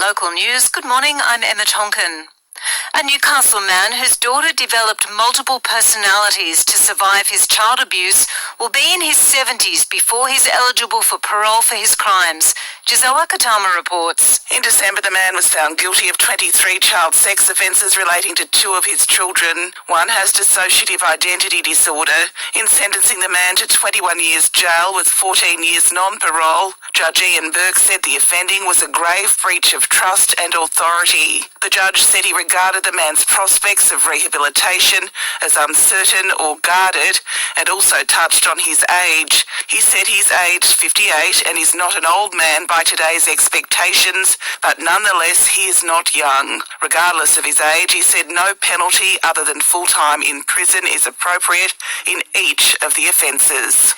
Local News, good morning, I'm Emma Tonkin. A Newcastle man whose daughter developed multiple personalities to survive his child abuse will be in his 70s before he's eligible for parole for his crimes. Giselle Akatama reports. In December, the man was found guilty of 23 child sex offences relating to 2 of his children. One has dissociative identity disorder. In sentencing the man to 21 years jail with 14 years non-parole, Judge Ian Burke said the offending was a grave breach of trust and authority. The judge said he regarded the man's prospects of rehabilitation as uncertain or guarded, and also touched on his age. He said he's aged 58 and is not an old man by today's expectations, but nonetheless he is not young. Regardless of his age, he said no penalty other than full time in prison is appropriate in each of the offences.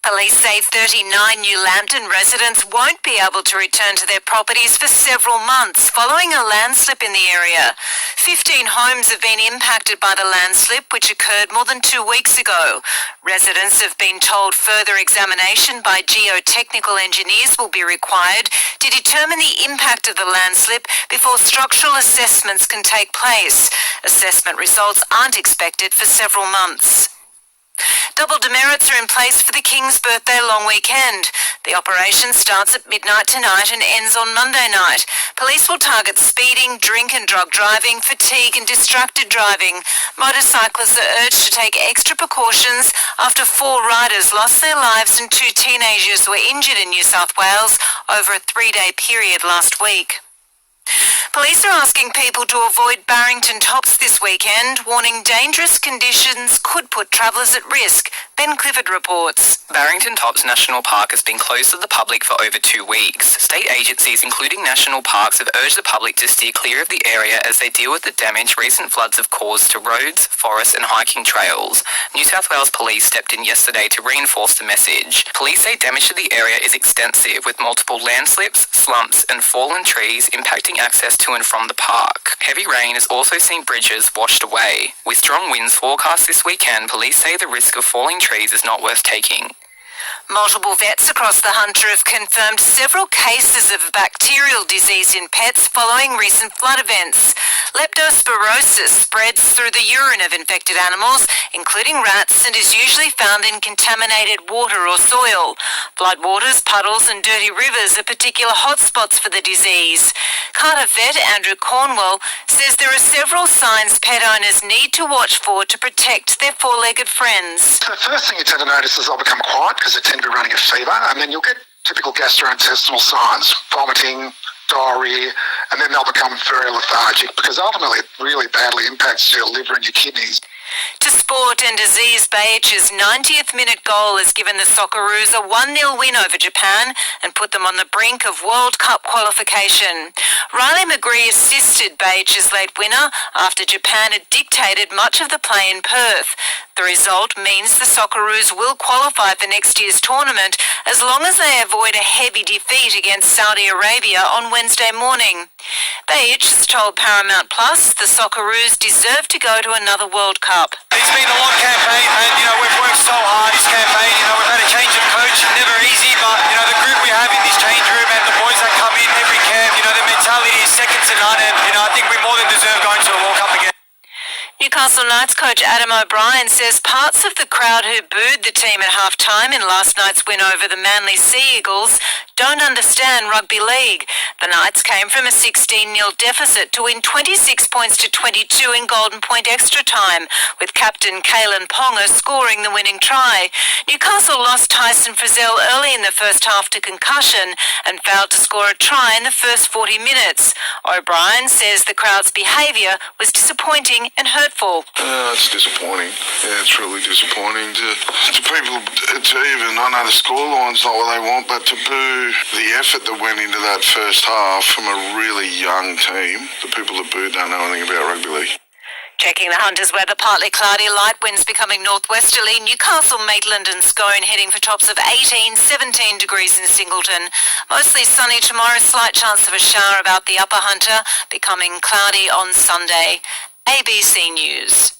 Police say 39 New Lambton residents won't be able to return to their properties for several months following a landslip in the area. 15 homes have been impacted by the landslip, which occurred more than 2 weeks ago. Residents have been told further examination by geotechnical engineers will be required to determine the impact of the landslip before structural assessments can take place. Assessment results aren't expected for several months. Double demerits are in place for the King's birthday long weekend. The operation starts at midnight tonight and ends on Monday night. Police will target speeding, drink and drug driving, fatigue and distracted driving. Motorcyclists are urged to take extra precautions after 4 riders lost their lives and 2 teenagers were injured in New South Wales over a 3-day period last week. Police are asking people to avoid Barrington Tops this weekend, warning dangerous conditions could put travellers at risk. Ben Clifford reports. Barrington Tops National Park has been closed to the public for over 2 weeks. State agencies, including national parks, have urged the public to steer clear of the area as they deal with the damage recent floods have caused to roads, forests and hiking trails. New South Wales Police stepped in yesterday to reinforce the message. Police say damage to the area is extensive, with multiple landslips, slumps and fallen trees impacting access to and from the park. Heavy rain has also seen bridges washed away. With strong winds forecast this weekend, police say the risk of falling trees is not worth taking. Multiple vets across the Hunter have confirmed several cases of bacterial disease in pets following recent flood events. Leptospirosis spreads through the urine of infected animals, including rats, and is usually found in contaminated water or soil. Floodwaters, puddles and dirty rivers are particular hotspots for the disease. Carter vet Andrew Cornwell says there are several signs pet owners need to watch for to protect their 4-legged friends. The first thing you tend to notice is they'll become quiet because they tend to be running a fever, and then you'll get typical gastrointestinal signs, vomiting, diarrhea, and then they'll become very lethargic because ultimately it really badly impacts your liver and your kidneys. To sport, and Aziz Behic's 90th minute goal has given the Socceroos a 1-0 win over Japan and put them on the brink of World Cup qualification. Riley McGree assisted Behic's late winner after Japan had dictated much of the play in Perth. The result means the Socceroos will qualify for next year's tournament as long as they avoid a heavy defeat against Saudi Arabia on Wednesday morning. Behic told Paramount Plus the Socceroos deserve to go to another World Cup. It's been a long campaign and, we've worked so hard this campaign. We've had a change of coach, never easy, but, the group we have in this change room and the boys that come in every camp, the mentality is second to none, and, I think we more than deserve going to a World Cup again. Newcastle Knights coach Adam O'Brien says parts of the crowd who booed the team at half-time in last night's win over the Manly Sea Eagles don't understand rugby league. The Knights came from a 16-0 deficit to win 26 points to 22 in Golden Point extra time, with captain Kalen Ponga scoring the winning try. Newcastle lost Tyson Frizzell early in the first half to concussion and failed to score a try in the first 40 minutes. O'Brien says the crowd's behaviour was disappointing and hurtful. It's disappointing. Yeah, it's really disappointing to people to even, I know the scoreline's not what they want, but to boo the effort that went into that first half from a really young team. The people that booed don't know anything about rugby league. Checking the Hunters weather, partly cloudy, light winds becoming northwesterly. Newcastle, Maitland and Scone heading for tops of 18, 17 degrees in Singleton. Mostly sunny tomorrow, slight chance of a shower about the upper Hunter, becoming cloudy on Sunday. ABC News.